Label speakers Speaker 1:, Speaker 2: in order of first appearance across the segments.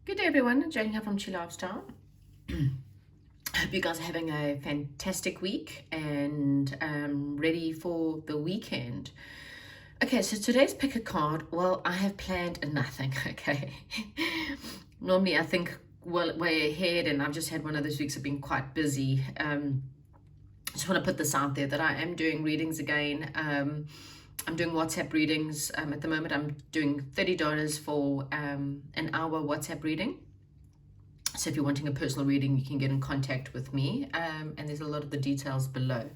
Speaker 1: Good day, everyone. Jane here from Chi Lifestyle. Hope you guys are having a fantastic week and ready for the weekend. Okay, so today's pick a card. Well, I have planned nothing, okay? Normally I think well way ahead, and I've just had one of those weeks of being quite busy. Just want to put this out there that I am doing readings again. I'm doing WhatsApp readings. At the moment, I'm doing $30 for an hour WhatsApp reading. So if you're wanting a personal reading, you can get in contact with me. And there's a lot of the details below.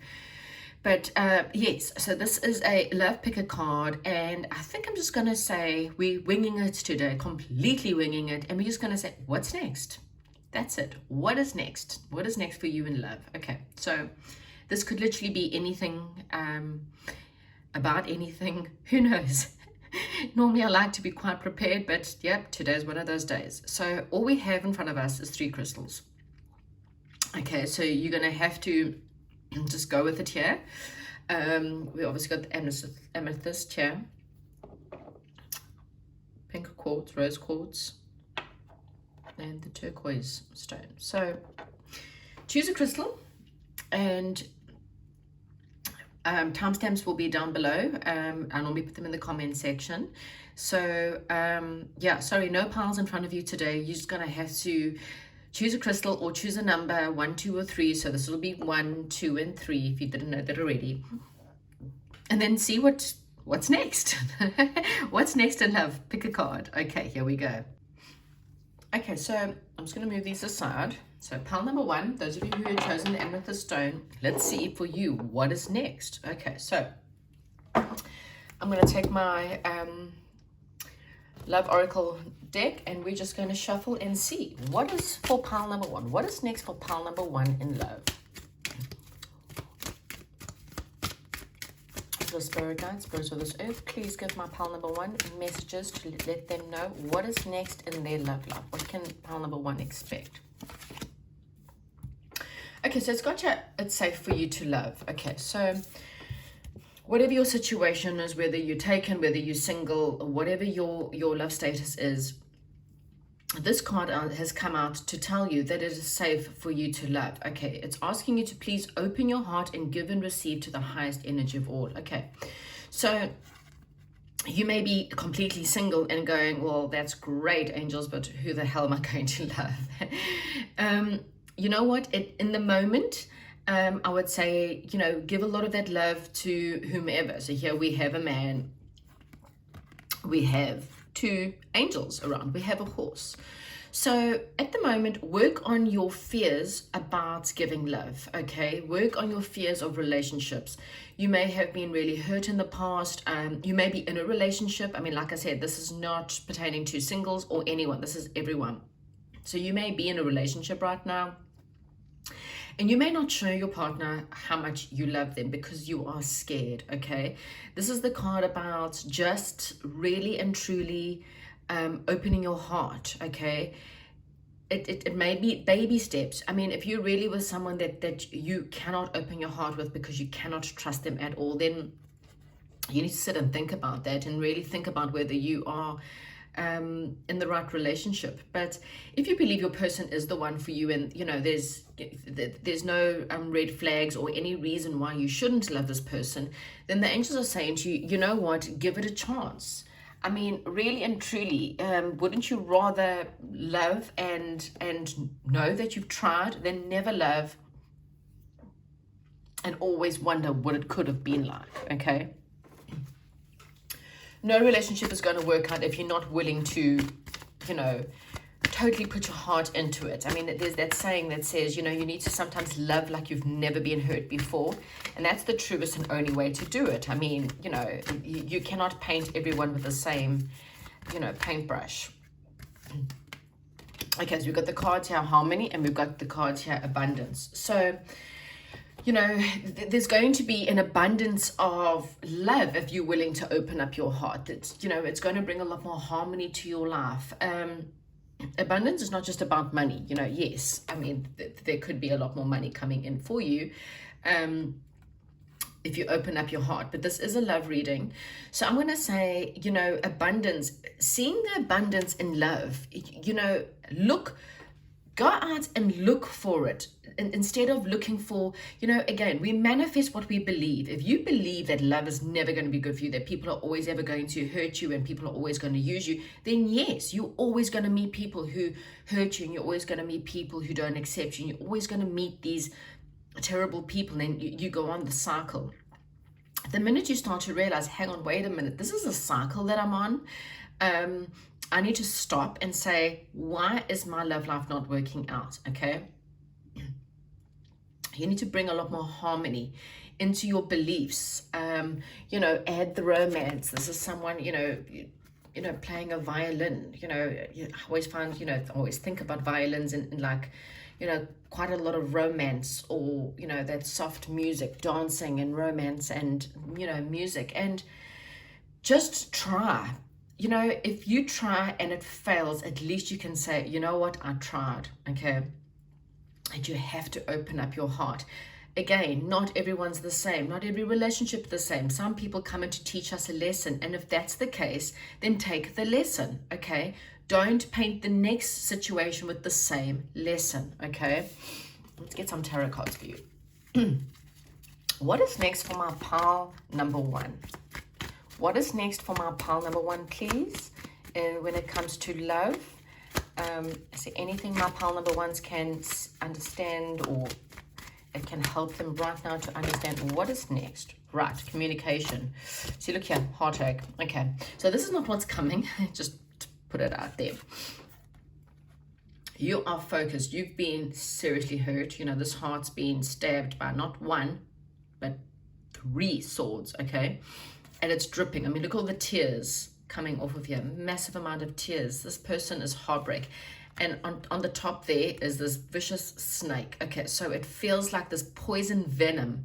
Speaker 1: But yes, so this is a love picker card. And I think I'm just going to say we're winging it today, completely winging it. And we're just going to say, what's next? That's it. What is next? What is next for you in love? Okay, so this could literally be anything, about anything, who knows? Normally I like to be quite prepared, but yep, today's one of those days. So all we have in front of us is 3 crystals. Okay, so you're going to have to just go with it here. We obviously got the amethyst here, pink quartz, rose quartz, and the turquoise stone. So choose a crystal, and timestamps will be down below. I normally put them in the comment section. So yeah, sorry, no piles in front of you today. You're just gonna have to choose a crystal or choose a number 1, 2, or 3. So this will be 1, 2, and 3 if you didn't know that already. And then see what's next. What's next in love? Pick a card. Okay, here we go. Okay, so I'm just gonna move these aside. So pile number 1, those of you who have chosen the amethyst stone, let's see for you what is next. Okay, so I'm going to take my Love Oracle deck, and we're just going to shuffle and see what is for pile number 1. What is next for pile number 1 in love? So spirit guides, spirits of this earth, please give my pile number 1 messages to let them know what is next in their love life. What can pile number 1 expect? Okay, so it's safe for you to love. Okay, so whatever your situation is, whether you're taken, whether you're single, or whatever your love status is, this card has come out to tell you that it is safe for you to love. Okay, it's asking you to please open your heart and give and receive to the highest energy of all. Okay, so you may be completely single and going, well, that's great, angels, but who the hell am I going to love? You know what, in the moment, I would say, give a lot of that love to whomever. So here we have a man, we have 2 angels around, we have a horse. So at the moment, work on your fears about giving love, okay? Work on your fears of relationships. You may have been really hurt in the past. You may be in a relationship. I mean, like I said, this is not pertaining to singles or anyone. This is everyone. So you may be in a relationship right now, and you may not show your partner how much you love them because you are scared, okay? This is the card about just really and truly opening your heart, okay? It may be baby steps. I mean, if you're really with someone that you cannot open your heart with because you cannot trust them at all, then you need to sit and think about that and really think about whether you are in the right relationship. But if you believe your person is the one for you, and there's no red flags or any reason why you shouldn't love this person, then the angels are saying to you, you know what, give it a chance. I mean, really and truly, wouldn't you rather love and know that you've tried than never love and always wonder what it could have been like? Okay, no relationship is going to work out if you're not willing to, totally put your heart into it. I mean, there's that saying that says, you need to sometimes love like you've never been hurt before. And that's the truest and only way to do it. I mean, you cannot paint everyone with the same, paintbrush. Okay, so we've got the cards here, harmony, and we've got the cards here, abundance. So, there's going to be an abundance of love if you're willing to open up your heart. It's going to bring a lot more harmony to your life. Abundance is not just about money, yes. I mean, there could be a lot more money coming in for you. if you open up your heart. But this is a love reading. So I'm going to say, you know, abundance, seeing the abundance in love, you know, go out and look for it. And instead of looking for, you know, again, we manifest what we believe. If you believe that love is never going to be good for you, that people are always ever going to hurt you and people are always going to use you, then yes, you're always going to meet people who hurt you, and you're always going to meet people who don't accept you, and you're always going to meet these terrible people, and you go on the cycle. The minute you start to realize, hang on, wait a minute, this is a cycle that I'm on. I need to stop and say, why is my love life not working out? Okay. You need to bring a lot more harmony into your beliefs. You know, add the romance. This is someone, you know, playing a violin. You know, I always find, you know, I always think about violins and like, you know, quite a lot of romance, or, you know, that soft music, dancing and romance and, you know, music. And just try. You know, if you try and it fails, at least you can say, you know what, I tried, okay? And you have to open up your heart. Again, not everyone's the same. Not every relationship is the same. Some people come in to teach us a lesson. And if that's the case, then take the lesson, okay? Don't paint the next situation with the same lesson, okay? Let's get some tarot cards for you. What is next for my pile number one? What is next for my pile number one, please? When it comes to love, is there anything my pile number ones can understand, or it can help them right now to understand what is next? Right, communication. See, look here, heartache. Okay, so this is not what's coming. Just to put it out there. You are focused. You've been seriously hurt. You know, this heart's been stabbed by not one, but 3 swords, okay? And it's dripping. I mean, look at all the tears coming off of here. Massive amount of tears. This person is heartbreak. And on the top there is this vicious snake. Okay, so it feels like this poison venom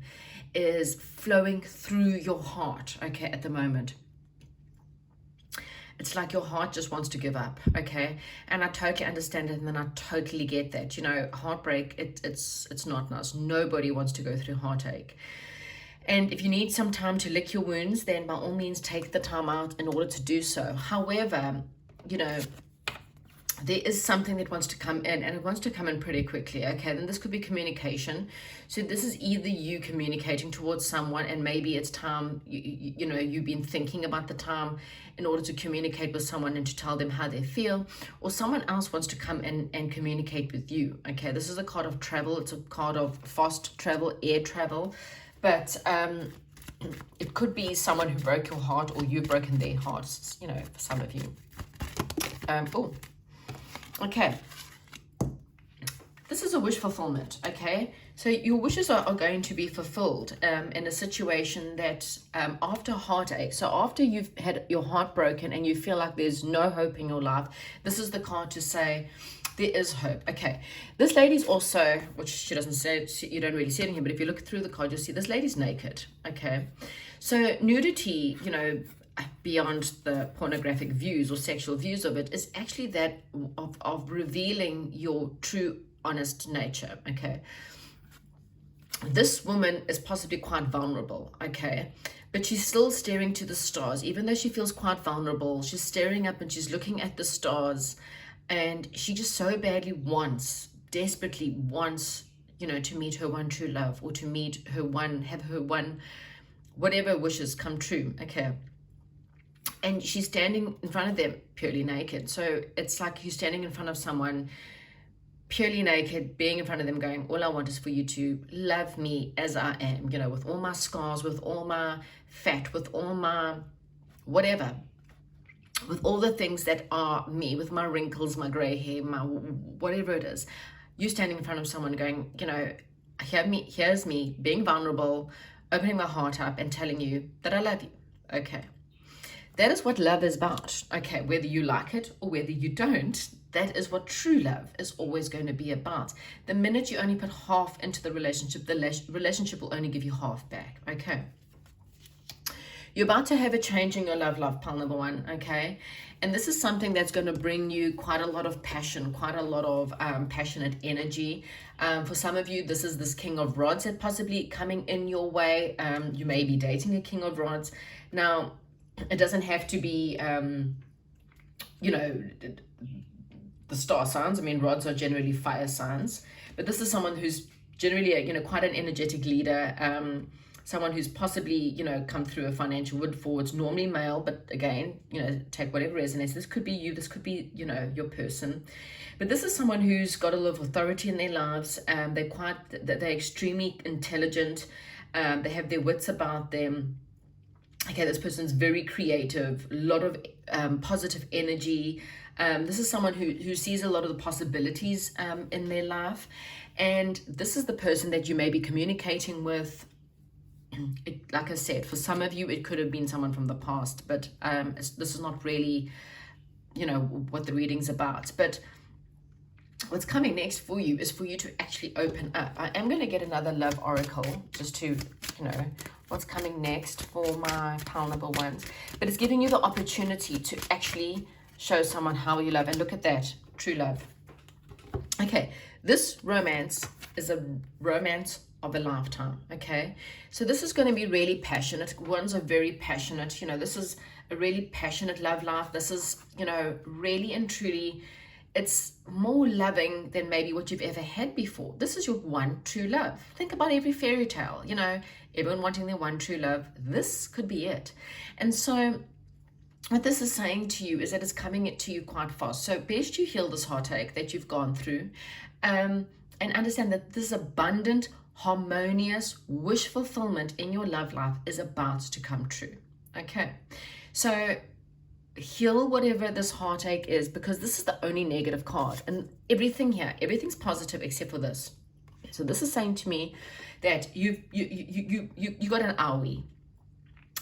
Speaker 1: is flowing through your heart, okay, at the moment. It's like your heart just wants to give up, okay? And I totally understand it, and then I totally get that. You know, heartbreak, it's not nice. Nobody wants to go through heartache. And if you need some time to lick your wounds, then by all means take the time out in order to do so. However, you know, there is something that wants to come in, and it wants to come in pretty quickly, okay? Then this could be communication. So this is either you communicating towards someone, and maybe it's time, you know, you've been thinking about the time in order to communicate with someone and to tell them how they feel, or someone else wants to come in and communicate with you, okay? This is a card of travel. It's a card of fast travel, air travel. But it could be someone who broke your heart, or you've broken their hearts, you know, for some of you. Oh, okay. This is a wish fulfillment, okay? So your wishes are going to be fulfilled in a situation that after heartache, so after you've had your heart broken and you feel like there's no hope in your life, this is the card to say, there is hope. Okay, this lady's also, which she doesn't say, you don't really see it in here, but if you look through the card, you'll see this lady's naked. Okay, so nudity, you know, beyond the pornographic views or sexual views of it, is actually that of revealing your true, honest nature. Okay, this woman is possibly quite vulnerable. Okay, but she's still staring to the stars. Even though she feels quite vulnerable, she's staring up and she's looking at the stars. And she just so badly wants, desperately wants, you know, to meet her one true love, or to meet her one, have her one, whatever wishes come true, okay? And she's standing in front of them purely naked. So it's like you're standing in front of someone purely naked, being in front of them going, all I want is for you to love me as I am, you know, with all my scars, with all my fat, with all my whatever, with all the things that are me, with my wrinkles, my gray hair, my whatever it is. You standing in front of someone going, you know, here's me being vulnerable, opening my heart up and telling you that I love you. Okay, that is what love is about. Okay, whether you like it or whether you don't, that is what true love is always going to be about. The minute you only put half into the relationship will only give you half back. Okay, You're about to have a change in your love, pile number one, okay? And this is something that's going to bring you quite a lot of passion, quite a lot of passionate energy. For some of you, this is this King of Rods that possibly coming in your way. You may be dating a King of Rods. Now, it doesn't have to be, you know, the star signs. I mean, rods are generally fire signs. But this is someone who's generally, you know, quite an energetic leader. Someone who's possibly, you know, come through a financial woodfall. It's normally male, but again, you know, take whatever resonates. This could be you, this could be, you know, your person. But this is someone who's got a lot of authority in their lives. They're extremely intelligent. They have their wits about them. Okay, this person's very creative, a lot of positive energy. This is someone who sees a lot of the possibilities in their life. And this is the person that you may be communicating with. Like I said, for some of you, it could have been someone from the past, but this is not really, you know, what the reading's about. But what's coming next for you is for you to actually open up. I am going to get another love oracle just to, you know, what's coming next for my pile number ones. But it's giving you the opportunity to actually show someone how you love. And look at that, true love. Okay, this romance is a romance of a lifetime. Okay, so this is going to be really passionate. Ones are very passionate. You know, this is a really passionate love life. This is, you know, really and truly, it's more loving than maybe what you've ever had before. This is your one true love. Think about every fairy tale, you know, everyone wanting their one true love. This could be it. And so what this is saying to you is that it's coming to you quite fast. So best you heal this heartache that you've gone through, and understand that this abundant, harmonious wish fulfillment in your love life is about to come true. Okay, so heal whatever this heartache is, because this is the only negative card, and everything here, everything's positive except for this. So this is saying to me that you got an owie.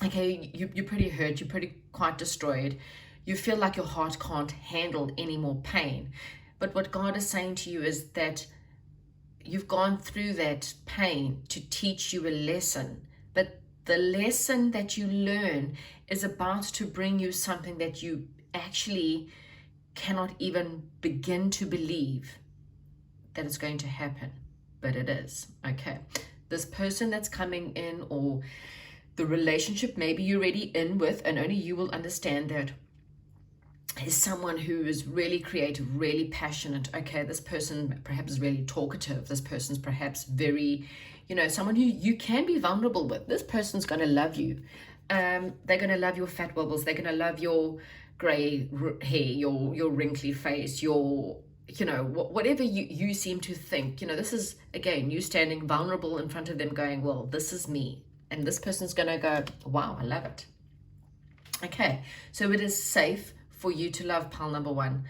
Speaker 1: Okay, you're pretty hurt, you're pretty quite destroyed. You feel like your heart can't handle any more pain. But what God is saying to you is that you've gone through that pain to teach you a lesson. But the lesson that you learn is about to bring you something that you actually cannot even begin to believe that it's going to happen. But it is. Okay, this person that's coming in, or the relationship maybe you're already in with, and only you will understand that, is someone who is really creative, really passionate. Okay, this person perhaps is really talkative. This person's perhaps very, you know, someone who you can be vulnerable with. This person's going to love you. They're going to love your fat wobbles. They're going to love your gray hair, your wrinkly face, your, you know, whatever you seem to think. You know, this is, again, you standing vulnerable in front of them going, well, this is me. And this person's going to go, wow, I love it. Okay, so it is safe for you to love pile number one.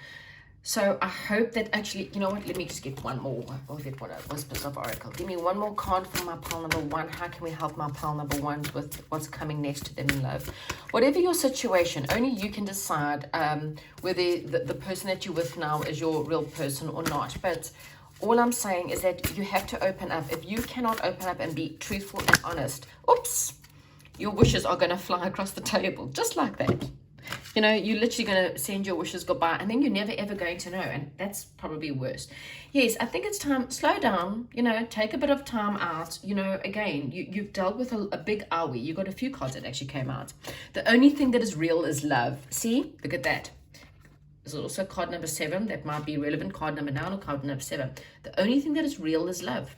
Speaker 1: So I hope that actually, you know what, let me just get one more. I'll get one of Whispers of Oracle. Give me one more card for my pile number one. How can we help my pile number ones with what's coming next to them in love? Whatever your situation, only you can decide whether the person that you're with now is your real person or not. But all I'm saying is that you have to open up. If you cannot open up and be truthful and honest, oops, your wishes are going to fly across the table, just like that. You know, you're literally going to send your wishes goodbye, and then you're never ever going to know, and that's probably worse. Yes, I think it's time, slow down, you know, take a bit of time out. You know, again, you've dealt with a big owie. You got a few cards that actually came out. The only thing that is real is love. See, look at that. There's also card number 7 that might be relevant, card number 9 or card number 7. The only thing that is real is love.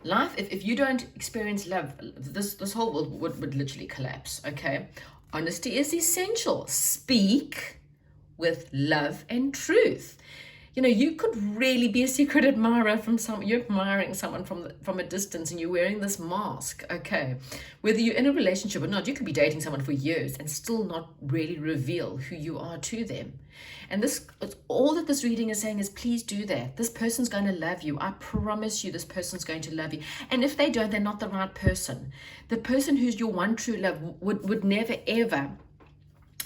Speaker 1: Life, if you don't experience love, this whole world would literally collapse, okay? Honesty is essential. Speak with love and truth. You know, you could really be a secret admirer from you're admiring someone from a distance, and you're wearing this mask, okay? Whether you're in a relationship or not, you could be dating someone for years and still not really reveal who you are to them. And this, all that this reading is saying is, please do that. This person's going to love you. I promise you, this person's going to love you. And if they don't, they're not the right person. The person who's your one true love would never, ever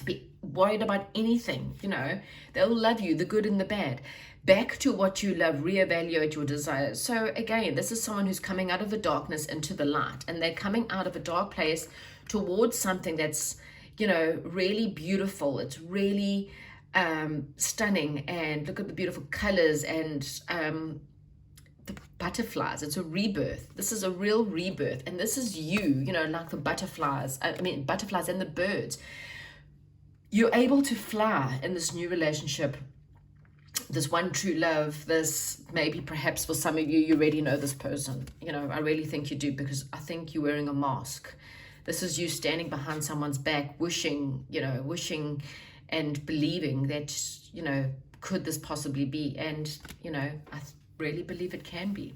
Speaker 1: be worried about anything. You know, they'll love you, the good and the bad. Back to what you love, reevaluate your desires. So again, this is someone who's coming out of the darkness into the light, and they're coming out of a dark place towards something that's, you know, really beautiful. It's really stunning, and look at the beautiful colors and the butterflies. It's a rebirth. This is a real rebirth, and this is you know, like the butterflies. I mean, butterflies and the birds. You're able to fly in this new relationship, this one true love. This, maybe perhaps for some of you, you already know this person. You know, I really think you do, because I think you're wearing a mask. This is you standing behind someone's back, wishing, you know, wishing and believing that, you know, could this possibly be? And, you know, I really believe it can be.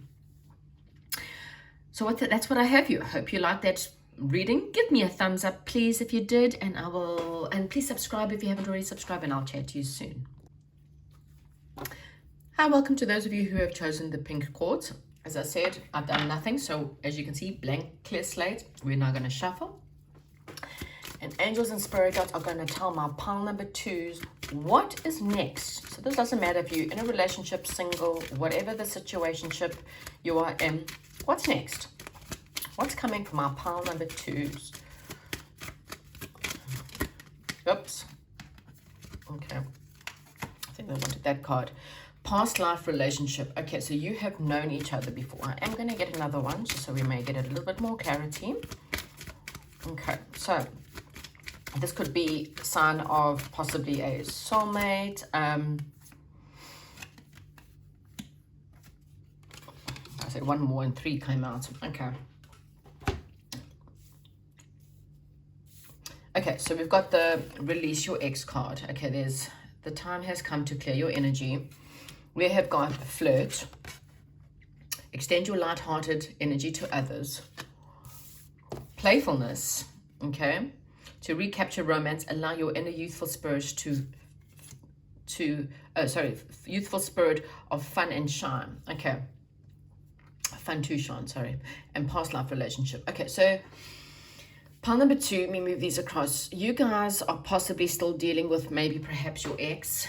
Speaker 1: So that's what I have you. I hope you like that reading. Give me a thumbs up, please, if you did, and please subscribe if you haven't already subscribed, and I'll chat to you soon. Hi, welcome to those of you who have chosen the pink quartz. As I said, I've done nothing, so as you can see, blank, clear slate. We're now going to shuffle. And angels and spirit guides are going to tell my pile number 2s what is next. So this doesn't matter if you're in a relationship, single, whatever the situationship you are in. What's next? What's coming from our pile number 2s? Oops. Okay. I think I wanted that card. Past life relationship. Okay, so you have known each other before. I am going to get another one just so we may get a little bit more clarity. Okay, so this could be a sign of possibly a soulmate. I said one more and 3 came out. Okay. Okay, so we've got the release your ex card. Okay, there's the time has come to clear your energy. We have got flirt. Extend your light-hearted energy to others. Playfulness. Okay. To recapture romance, allow your inner youthful spirit youthful spirit of fun and shine. Okay. Fun to shine, sorry. And past life relationship. Okay, so pile number 2, let me move these across. You guys are possibly still dealing with maybe perhaps your ex.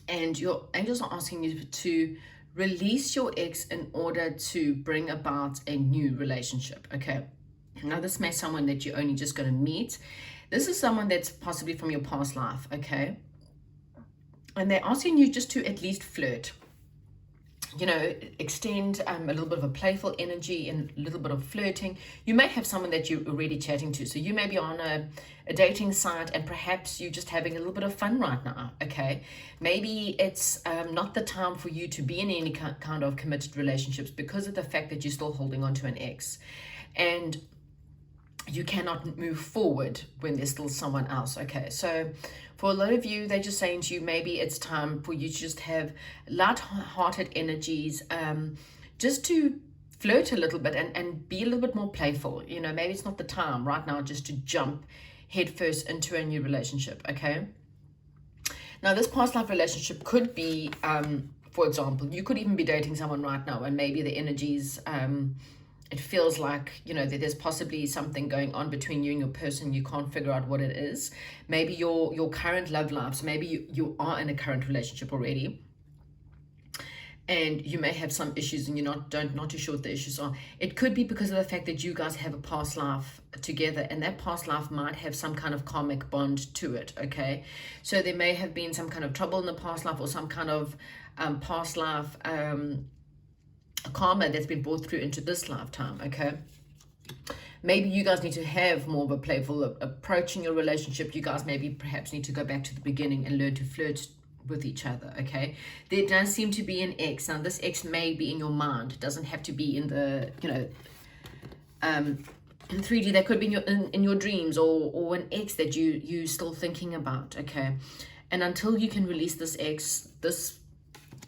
Speaker 1: And your angels are asking you to release your ex in order to bring about a new relationship. Okay. Now, this may be someone that you're only just going to meet. This is someone that's possibly from your past life. Okay. And they're asking you just to at least flirt. You know, extend a little bit of a playful energy and a little bit of flirting. You may have someone that you're already chatting to. So you may be on a dating site, and perhaps you're just having a little bit of fun right now, okay? Maybe it's not the time for you to be in any kind of committed relationships because of the fact that you're still holding on to an ex. And you cannot move forward when there's still someone else, okay? So for a lot of you, they're just saying to you, maybe it's time for you to just have light-hearted energies, just to flirt a little bit and be a little bit more playful. You know, maybe it's not the time right now just to jump headfirst into a new relationship, okay? Now, this past life relationship could be, for example, you could even be dating someone right now, and maybe the energies, it feels like, you know, that there's possibly something going on between you and your person. You can't figure out what it is. Maybe your current love life, so maybe you are in a current relationship already, and you may have some issues and you're not too sure what the issues are. It could be because of the fact that you guys have a past life together, and that past life might have some kind of karmic bond to it, okay? So there may have been some kind of trouble in the past life, or some kind of past life karma that's been brought through into this lifetime, okay? Maybe you guys need to have more of a playful approach in your relationship. You guys maybe perhaps need to go back to the beginning and learn to flirt with each other, okay? There does seem to be an ex. Now, this ex may be in your mind. It doesn't have to be in the, you know, in 3D. That could be in your dreams, or an ex that you still thinking about, okay? And until you can release this ex, this,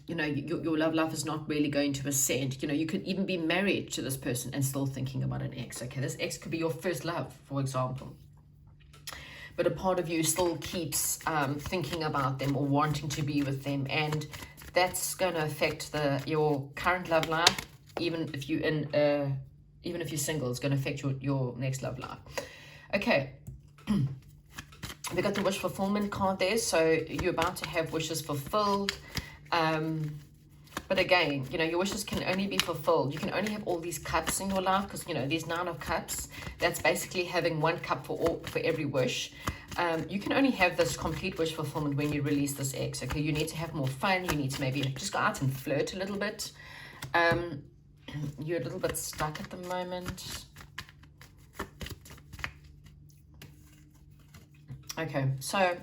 Speaker 1: you know, your love life is not really going to ascend. You know, you could even be married to this person and still thinking about an ex, okay? This ex could be your first love, for example. But a part of you still keeps thinking about them or wanting to be with them. And that's going to affect your current love life. Even if you're single, it's going to affect your next love life. Okay. We got the wish fulfillment card there. So you're about to have wishes fulfilled. But again, you know, your wishes can only be fulfilled. You can only have all these cups in your life because, you know, these 9 of cups, that's basically having 1 cup for every wish. You can only have this complete wish fulfillment when you release this ex, okay? You need to have more fun. You need to maybe just go out and flirt a little bit. You're a little bit stuck at the moment. Okay, so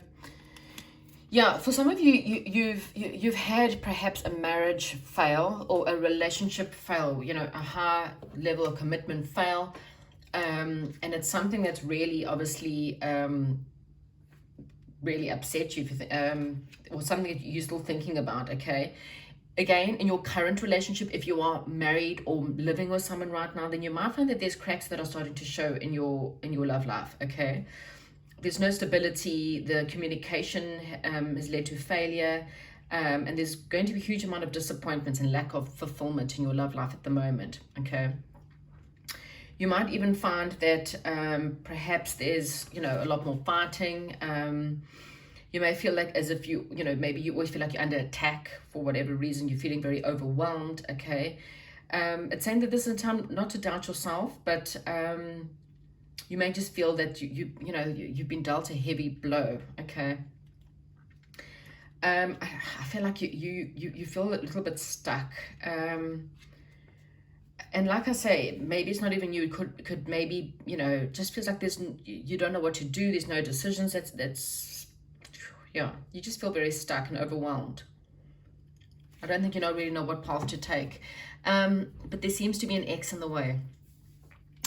Speaker 1: yeah, for some of you, you've had perhaps a marriage fail or a relationship fail, you know, a high level of commitment fail, and it's something that's really obviously really upset you, or something that you're still thinking about, okay? Again, in your current relationship, if you are married or living with someone right now, then you might find that there's cracks that are starting to show in your love life, okay? There's no stability, the communication has led to failure, and there's going to be a huge amount of disappointment and lack of fulfillment in your love life at the moment, okay? You might even find that perhaps there's, you know, a lot more fighting. You may feel like as if you know, maybe you always feel like you're under attack for whatever reason. You're feeling very overwhelmed, okay? It's saying that this is a time not to doubt yourself, but you may just feel that you've been dealt a heavy blow, okay? I feel like you feel a little bit stuck. And like I say, maybe it's not even you. It could maybe, you know, just feels like you don't know what to do. There's no decisions. That's yeah. You just feel very stuck and overwhelmed. I don't think you really know what path to take. But there seems to be an X in the way.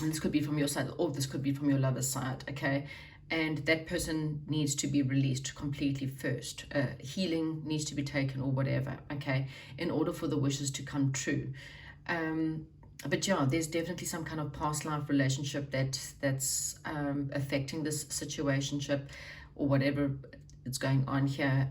Speaker 1: And this could be from your side, or this could be from your lover's side, okay? And that person needs to be released completely first. Healing needs to be taken or whatever, okay? In order for the wishes to come true. But yeah, there's definitely some kind of past life relationship that's affecting this situationship or whatever is going on here.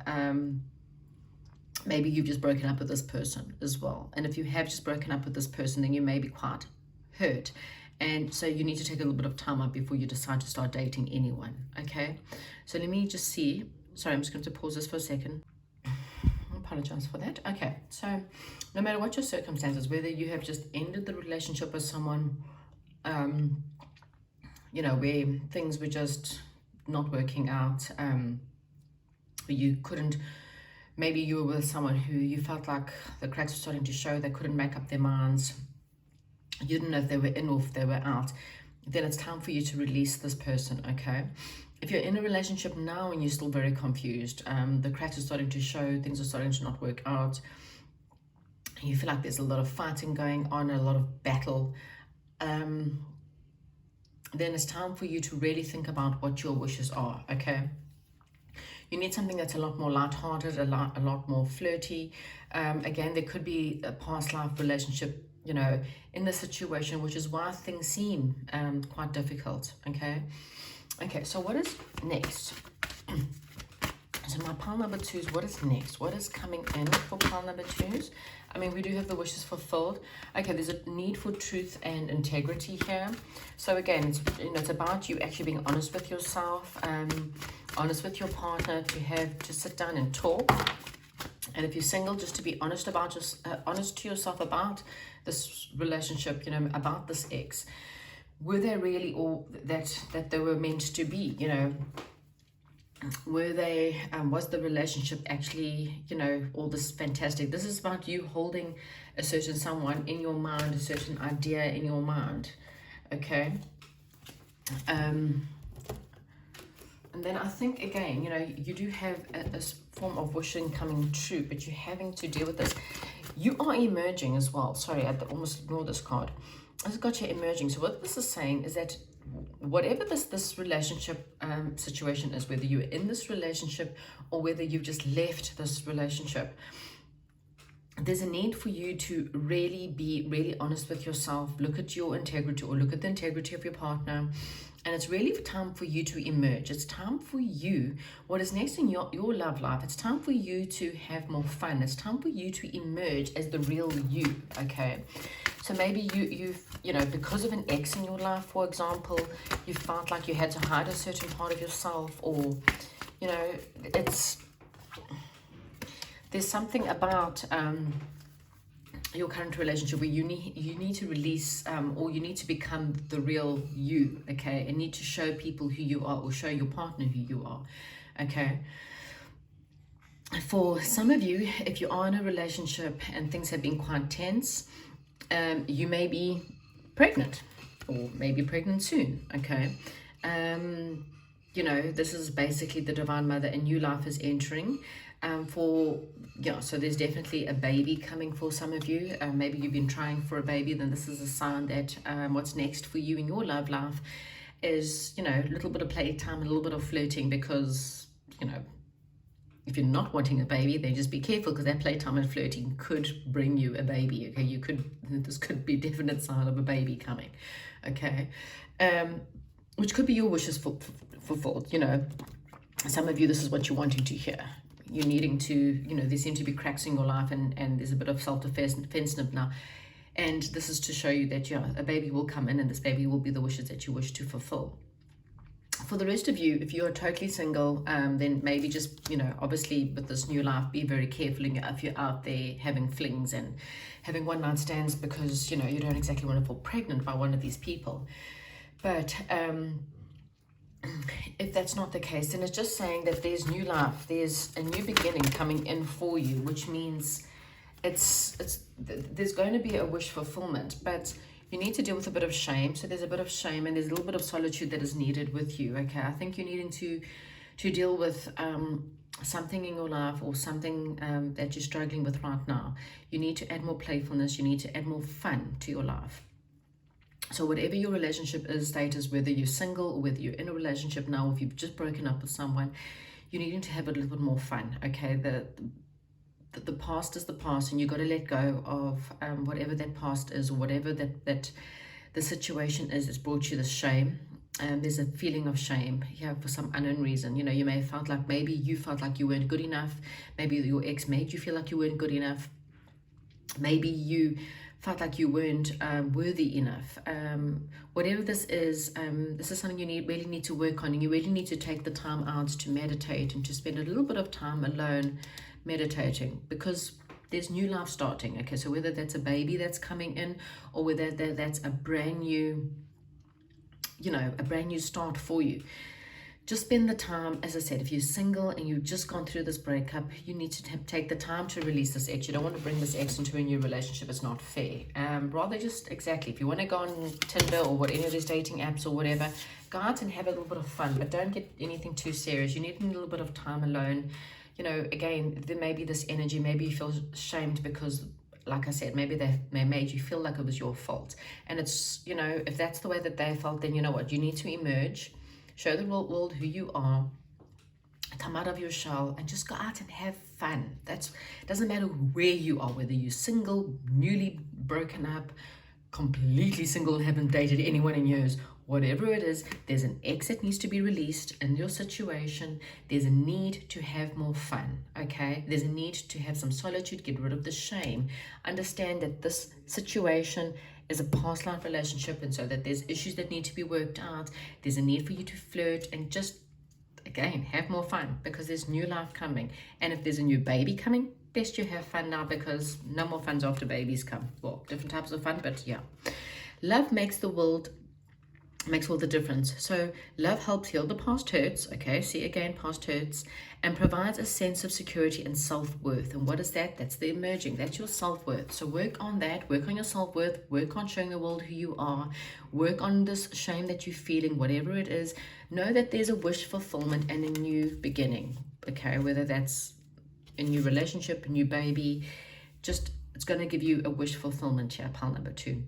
Speaker 1: Maybe you've just broken up with this person as well. And if you have just broken up with this person, then you may be quite hurt. And so you need to take a little bit of time out before you decide to start dating anyone, okay? So let me just see. Sorry, I'm just going to pause this for a second. I apologize for that. Okay, so no matter what your circumstances, whether you have just ended the relationship with someone, you know, where things were just not working out, you couldn't, maybe you were with someone who you felt like the cracks were starting to show, they couldn't make up their minds, you didn't know if they were in or if they were out, then it's time for you to release this person, okay? If you're in a relationship now and you're still very confused, the cracks are starting to show, things are starting to not work out, you feel like there's a lot of fighting going on, a lot of battle, then it's time for you to really think about what your wishes are, okay? You need something that's a lot more lighthearted, a lot more flirty. Again, there could be a past life relationship, you know, in the situation, which is why things seem quite difficult, okay? Okay, so what is next? So my pile number 2 is what is next? What is coming in for pile number 2s? I mean, we do have the wishes fulfilled. Okay, there's a need for truth and integrity here. So again, it's about you actually being honest with yourself, honest with your partner, to sit down and talk. And if you're single, just to be honest honest to yourself about this relationship, you know, about this ex. Were they really all that they were meant to be, you know? Were they, was the relationship actually, you know, all this fantastic? This is about you holding a certain someone in your mind, a certain idea in your mind, okay? And then I think, again, you know, you do have a form of wishing coming true, but you're having to deal with this. You are emerging as well. Sorry, I almost ignored this card. I just got you emerging. So what this is saying is that whatever this relationship situation is, whether you're in this relationship or whether you've just left this relationship, there's a need for you to really be really honest with yourself, look at your integrity or look at the integrity of your partner. And it's really time for you to emerge. It's time for you, what is next in your love life, it's time for you to have more fun. It's time for you to emerge as the real you, okay? So maybe you've, you know, because of an ex in your life, for example, you felt like you had to hide a certain part of yourself, or, you know, there's something about, your current relationship where you need to release, or you need to become the real you, okay, and need to show people who you are, or show your partner who you are, okay. For some of you, if you are in a relationship and things have been quite tense, you may be pregnant, or maybe pregnant soon, okay. You know, this is basically the Divine Mother, a new life is entering. So there's definitely a baby coming for some of you. Maybe you've been trying for a baby, then this is a sign that what's next for you in your love life is, you know, a little bit of playtime, a little bit of flirting, because, you know, if you're not wanting a baby, then just be careful, because that playtime and flirting could bring you a baby, okay. This could be a definite sign of a baby coming, okay. Which could be your wishes fulfilled, you know. Some of you, this is what you're wanting to hear. You're needing to, you know, there seem to be cracks in your life, and there's a bit of self-defense now. And this is to show you that, yeah, a baby will come in, and this baby will be the wishes that you wish to fulfill. For the rest of you, if you're totally single, then maybe just, you know, obviously with this new life, be very careful if you're out there having flings and having one-night stands, because, you know, you don't exactly want to fall pregnant by one of these people. But if that's not the case, then it's just saying that there's new life, there's a new beginning coming in for you, which means there's going to be a wish fulfillment, but you need to deal with a bit of shame. So there's a bit of shame, and there's a little bit of solitude that is needed with you, okay. I think you're needing to deal with something in your life, or something that you're struggling with right now. You need to add more playfulness, you need to add more fun to your life. So whatever your relationship is status, whether you're single or whether you're in a relationship now, or if you've just broken up with someone, you're needing to have a little bit more fun, okay. The past is the past, and you got to let go of whatever that past is, or whatever that the situation is that's brought you this shame. There's a feeling of shame here for some unknown reason. You know, you may have felt like, maybe you felt like you weren't good enough. Maybe your ex made you feel like you weren't good enough. Maybe you felt like you weren't worthy enough. Whatever this is something you really need to work on, and you really need to take the time out to meditate and to spend a little bit of time alone meditating, because there's new life starting, okay. So whether that's a baby that's coming in, or whether that's a brand new, you know, a brand new start for you, just spend the time. As I said, if you're single and you've just gone through this breakup, you need to take the time to release this ex. You don't want to bring this ex into a new relationship. It's not fair. Rather just, exactly, if you want to go on Tinder or any of these dating apps or whatever, go out and have a little bit of fun, but don't get anything too serious. You need a little bit of time alone. You know, again, there may be this energy, maybe you feel shamed because, like I said, maybe they made you feel like it was your fault. And it's, you know, if that's the way that they felt, then you know what, you need to emerge, show the world who you are, come out of your shell, and just go out and have fun. It doesn't matter where you are, whether you're single, newly broken up, completely single, haven't dated anyone in years, whatever it is, there's an ex that needs to be released in your situation. There's a need to have more fun, okay? There's a need to have some solitude, get rid of the shame. Understand that this situation is a past life relationship, and so that there's issues that need to be worked out. There's a need for you to flirt and just, again, have more fun, because there's new life coming. And if there's a new baby coming, best you have fun now, because no more fun's after babies come. Well, different types of fun, but yeah. Love makes all the difference. So love helps heal the past hurts, okay, see again, past hurts, and provides a sense of security and self-worth. And what is that? That's the emerging, that's your self-worth. So work on that, work on your self-worth, work on showing the world who you are, work on this shame that you're feeling, whatever it is. Know that there's a wish fulfillment and a new beginning, okay, whether that's a new relationship, a new baby, just, it's going to give you a wish fulfillment here, pile number 2.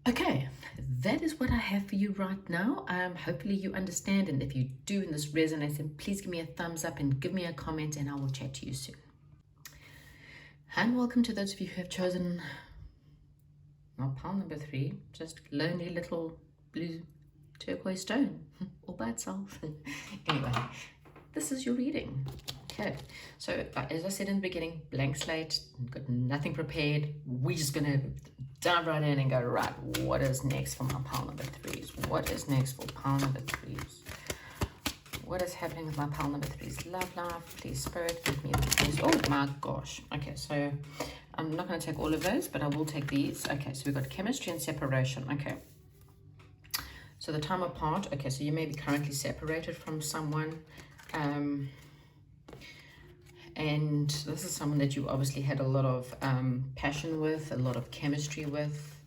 Speaker 1: Okay, that is what I have for you right now. Hopefully you understand, and if you do and this resonates, then please give me a thumbs up and give me a comment, and I will chat to you soon. And welcome to those of you who have chosen pile number 3, just lonely little blue turquoise stone, all by itself. Anyway, this is your reading. Okay, so as I said in the beginning, blank slate, got nothing prepared. We're just gonna dive right in and go, right, what is next for my pile number 3s? What is next for pile number 3s? What is happening with my pile number 3s? Love life, please, spirit, give me the please. Oh my gosh. Okay, so I'm not going to take all of those, but I will take these. Okay, so we've got chemistry and separation. Okay. So the time apart. Okay, so you may be currently separated from someone. And this is someone that you obviously had a lot of passion with, a lot of chemistry with.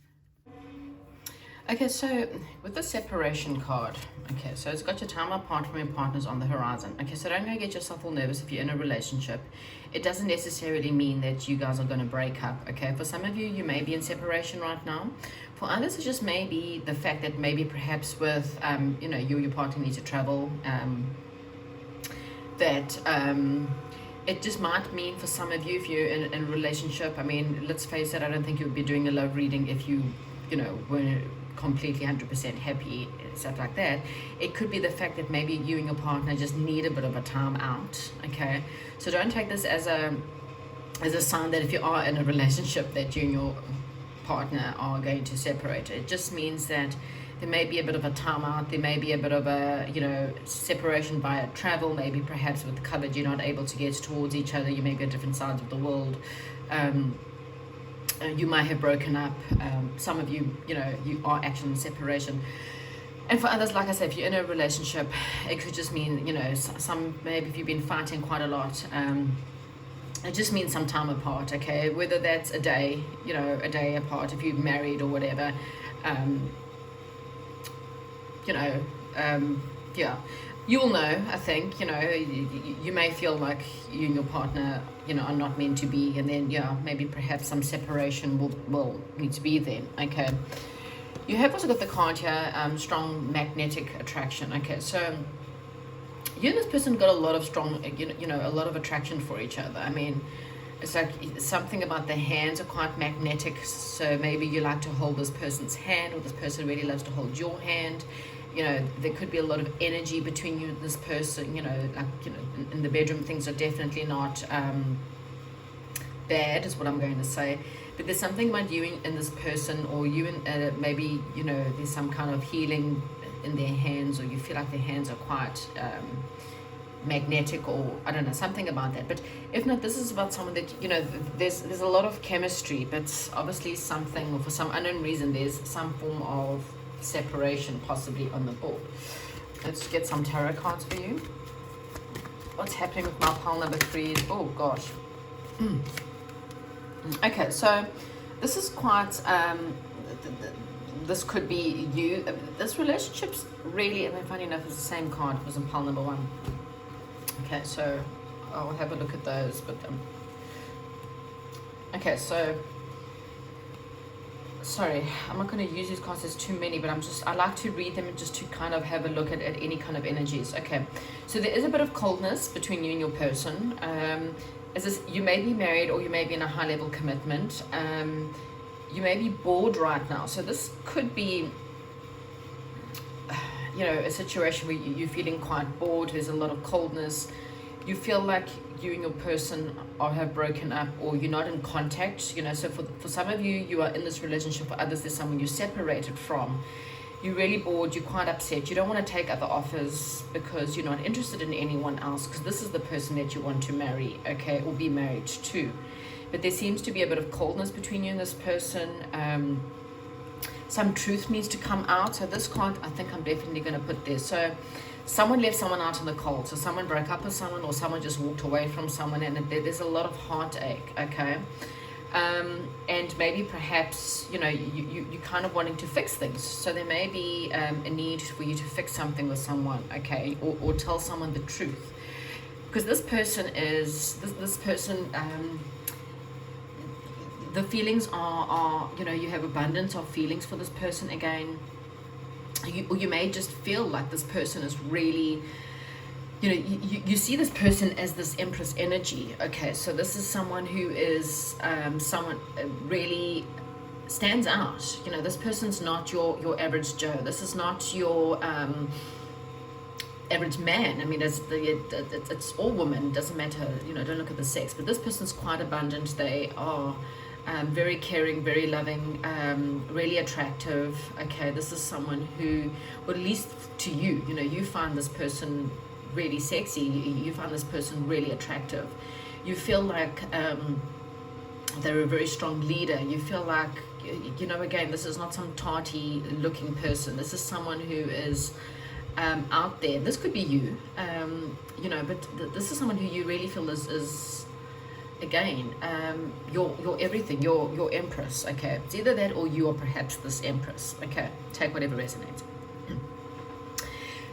Speaker 1: Okay, so with the separation card, okay, so it's got your time apart from your partners on the horizon. Okay, so don't go get yourself all nervous if you're in a relationship. It doesn't necessarily mean that you guys are going to break up, okay? For some of you, you may be in separation right now. For others, it just may be the fact that maybe perhaps with, you know, you or your partner need to travel, it just might mean for some of you, if you're in a relationship, I mean, let's face it, I don't think you would be doing a love reading if you know, were completely 100% happy, stuff like that. It could be the fact that maybe you and your partner just need a bit of a time out, okay? So don't take this as a sign that if you are in a relationship that you and your partner are going to separate. It just means that there may be a bit of a time out, there may be a bit of a, you know, separation via travel, maybe perhaps with COVID you're not able to get towards each other, you may be at different sides of the world. You might have broken up. Some of you, you know, you are actually in separation. And for others, like I said, if you're in a relationship, it could just mean, you know, some maybe if you've been fighting quite a lot, it just means some time apart, okay? Whether that's a day, you know, a day apart, if you're married or whatever, you know, yeah. You'll know, I think, you know, you may feel like you and your partner, you know, are not meant to be, and then, yeah, maybe perhaps some separation will need to be then, okay? You have also got the card here, strong magnetic attraction, okay? So you and this person got a lot of strong, you know, a lot of attraction for each other. I mean, it's like something about the hands are quite magnetic, so maybe you like to hold this person's hand, or this person really loves to hold your hand. You know, there could be a lot of energy between you and this person, you know, like, you know, in the bedroom things are definitely not bad, is what I'm going to say. But there's something about you and this person, or you and maybe, you know, there's some kind of healing in their hands, or you feel like their hands are quite magnetic, or I don't know, something about that. But if not, this is about someone that, you know, there's a lot of chemistry, but obviously something, or for some unknown reason, there's some form of separation possibly on the board. Let's get some tarot cards for you. What's happening with my pile number 3? Oh gosh. Okay, so this is quite this could be you. This relationship's really, I mean, funny enough, it's the same card. It was in pile number 1. Okay, so I'll have a look at those, but okay, so sorry, I'm not going to use these cards, there's too many, but I like to read them just to kind of have a look at any kind of energies. Okay, so there is a bit of coldness between you and your person. You may be married, or you may be in a high level commitment. You may be bored right now, so this could be, you know, a situation where you're feeling quite bored, there's a lot of coldness, you feel like you and your person have broken up, or you're not in contact, you know. So for some of you, you are in this relationship. For others, there's someone you're separated from. You're really bored, you're quite upset, you don't want to take other offers because you're not interested in anyone else, because this is the person that you want to marry, okay, or be married to. But there seems to be a bit of coldness between you and this person. Some truth needs to come out. So this card, I think I'm definitely going to put there. So someone left someone out in the cold. So someone broke up with someone, or someone just walked away from someone, and there's a lot of heartache, okay? And maybe perhaps, you know, you're kind of wanting to fix things. So there may be a need for you to fix something with someone, okay? Or tell someone the truth. Because this person is, this person, the feelings are, you know, you have abundance of feelings for this person again. Or you may just feel like this person is really, you know, you see this person as this Empress energy. Okay, so this is someone who is someone really stands out. You know, this person's not your average Joe. This is not your average man. I mean, it's all women, doesn't matter, you know, don't look at the sex, but this person's quite abundant. They are very caring, very loving, really attractive. Okay, this is someone who, or at least to you, you know, you find this person really sexy, you find this person really attractive. You feel like they're a very strong leader. You feel like, you know, again, this is not some tarty looking person. This is someone who is out there. This could be you, you know, but this is someone who you really feel is again, your everything, your empress. Okay, it's either that or you are perhaps this empress. Okay, take whatever resonates.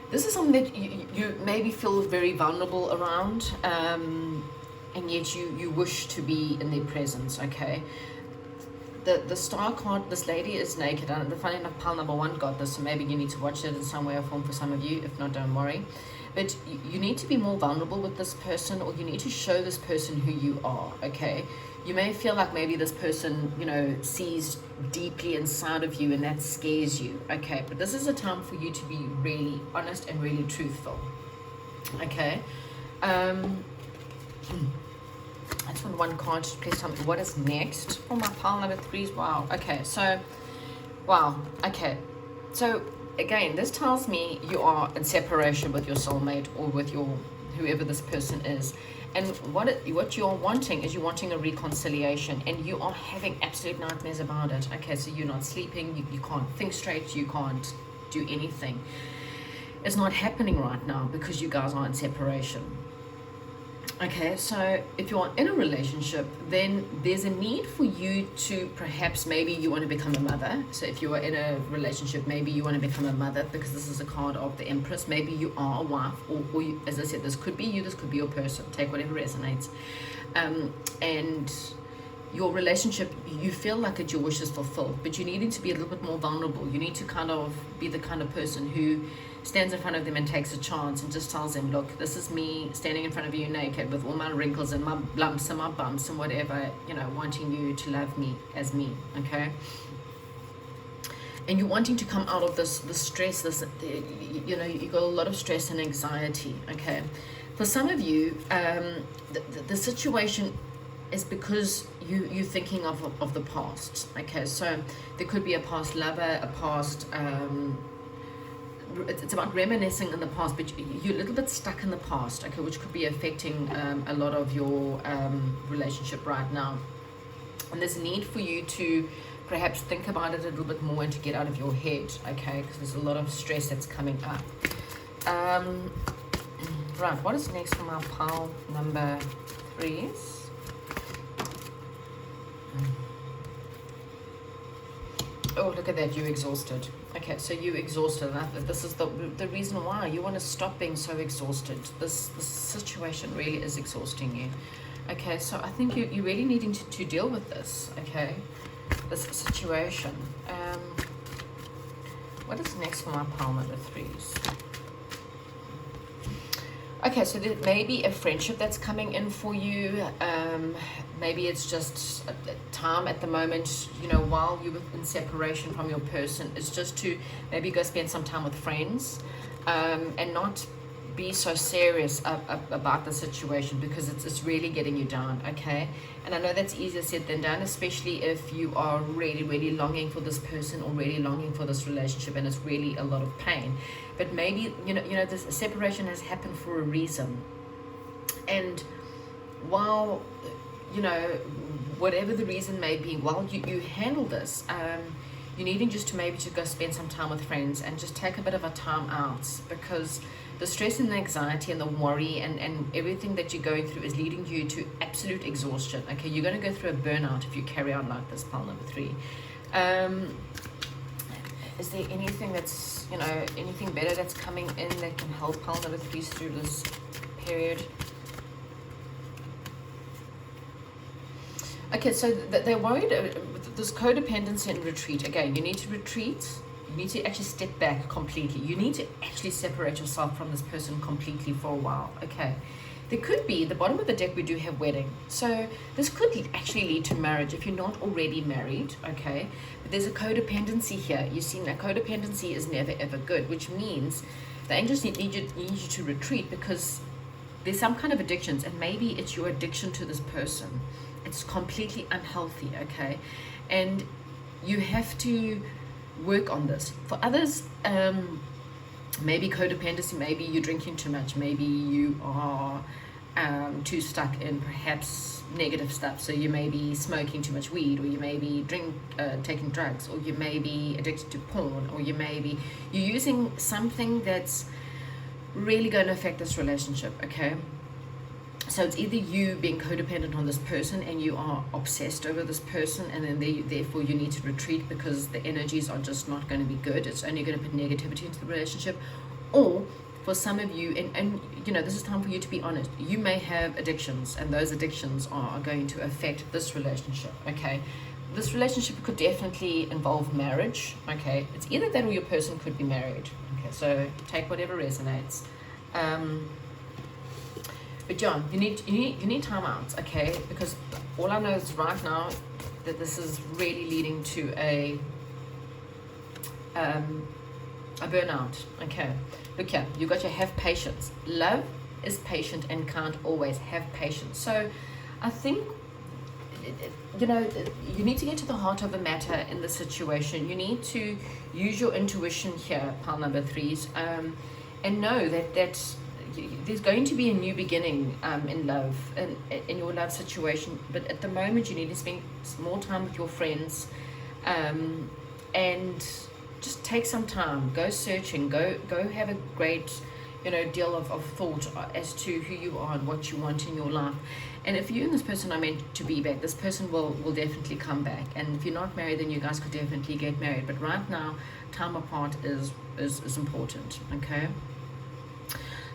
Speaker 1: This is something that you maybe feel very vulnerable around, and yet you wish to be in their presence. Okay, the star card, this lady is naked, and funny enough, pile number 1 got this, so maybe you need to watch it in some way or form for some of you. If not, don't worry. But you need to be more vulnerable with this person, or you need to show this person who you are. Okay, you may feel like maybe this person, you know, sees deeply inside of you, and that scares you. Okay, but this is a time for you to be really honest and really truthful. Okay, I just want one card to please tell me what is next for my pile number 3s. Wow. Okay, so wow. Okay, so again, this tells me you are in separation with your soulmate, or with your whoever this person is, and what you're wanting is you're wanting a reconciliation, and you are having absolute nightmares about it. Okay, so you're not sleeping, you can't think straight, you can't do anything. It's not happening right now because you guys are in separation. Okay, so if you're in a relationship, then there's a need for you to perhaps, maybe you want to become a mother. So if you are in a relationship, maybe you want to become a mother, because this is a card of the Empress. Maybe you are a wife, or you, as I said, this could be you, this could be your person. Take whatever resonates. And your relationship, you feel like it's your wish is fulfilled, but you needing to be a little bit more vulnerable. You need to kind of be the kind of person who stands in front of them and takes a chance and just tells them, look, this is me standing in front of you naked with all my wrinkles and my lumps and my bumps and whatever, you know, wanting you to love me as me. Okay, and you're wanting to come out of this stress, this, you know, you got a lot of stress and anxiety. Okay, for some of you, the situation is because you're thinking of the past. Okay, so there could be a past lover, a past it's about reminiscing in the past, but you're a little bit stuck in the past. Okay, which could be affecting a lot of your relationship right now, and there's a need for you to perhaps think about it a little bit more and to get out of your head. Okay, because there's a lot of stress that's coming up. Right, what is next for my pile number 3s? Oh, look at that, you're exhausted. Okay, so you're exhausted. This is the reason why you want to stop being so exhausted. This situation really is exhausting you. Okay, so I think you're really needing to deal with this. Okay, this situation. What is next for my pile number 3s? Okay, so there may be a friendship that's coming in for you. Maybe it's just a time at the moment, you know, while you're in separation from your person, it's just to maybe go spend some time with friends, and not be so serious about the situation, because it's really getting you down. Okay, and I know that's easier said than done, especially if you are really, really longing for this person, or really longing for this relationship, and it's really a lot of pain. But maybe you know this separation has happened for a reason, and while you know whatever the reason may be, while you handle this, you're needing just to maybe to go spend some time with friends and just take a bit of a time out, because the stress and the anxiety and the worry and everything that you're going through is leading you to absolute exhaustion. Okay, you're going to go through a burnout if you carry on like this, pile number 3. Is there anything that's, you know, anything better that's coming in that can help pile number 3s through this period? Okay, so they're worried with this codependency and retreat. Again, you need to retreat. You need to actually step back completely. You need to actually separate yourself from this person completely for a while. Okay, there could be, the bottom of the deck we do have wedding, so this could actually lead to marriage if you're not already married. Okay, but there's a codependency here. You see, that codependency is never ever good, which means the angels need you to retreat, because there's some kind of addictions, and maybe it's your addiction to this person. It's completely unhealthy. Okay, and you have to work on this. For others, maybe codependency, maybe you're drinking too much, maybe you are too stuck in perhaps negative stuff. So you may be smoking too much weed, or you may be taking drugs, or you may be addicted to porn, or you're using something that's really going to affect this relationship, okay? So it's either you being codependent on this person and you are obsessed over this person, and then therefore you need to retreat because the energies are just not going to be good. It's only going to put negativity into the relationship. Or for some of you, and you know, this is time for you to be honest, you may have addictions, and those addictions are going to affect this relationship, okay? This relationship could definitely involve marriage, okay? It's either that or your person could be married, okay? So take whatever resonates. But John, you need time out, okay? Because all I know is right now that this is really leading to a burnout, okay? Look here, you got to have patience. Love is patient and can't always have patience. So I think, you know, you need to get to the heart of the matter in the situation. You need to use your intuition here, pile number threes, and know that there's going to be a new beginning in love, in your love situation. But at the moment, you need to spend more time with your friends, and just take some time. Go searching. Go have a great, you know, deal of thought as to who you are and what you want in your life. And if you and this person are meant to be back, this person will definitely come back. And if you're not married, then you guys could definitely get married. But right now, time apart is important. Okay.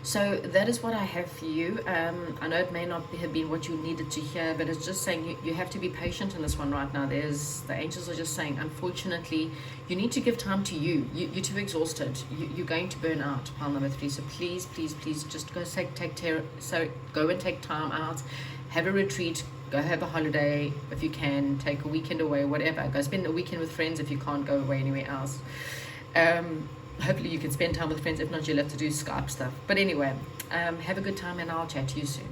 Speaker 1: So that is what I have for you. I know it may not have been what you needed to hear, but it's just saying you have to be patient in this one right now. The angels are just saying, unfortunately, you need to give time to you. You're too exhausted. You're going to burn out, pile number three. So please, just go go and take time out. Have a retreat. Go have a holiday if you can. Take a weekend away, whatever. Go spend a weekend with friends if you can't go away anywhere else. Hopefully you can spend time with friends. If not, you'll have to do Skype stuff. But anyway, have a good time, and I'll chat to you soon.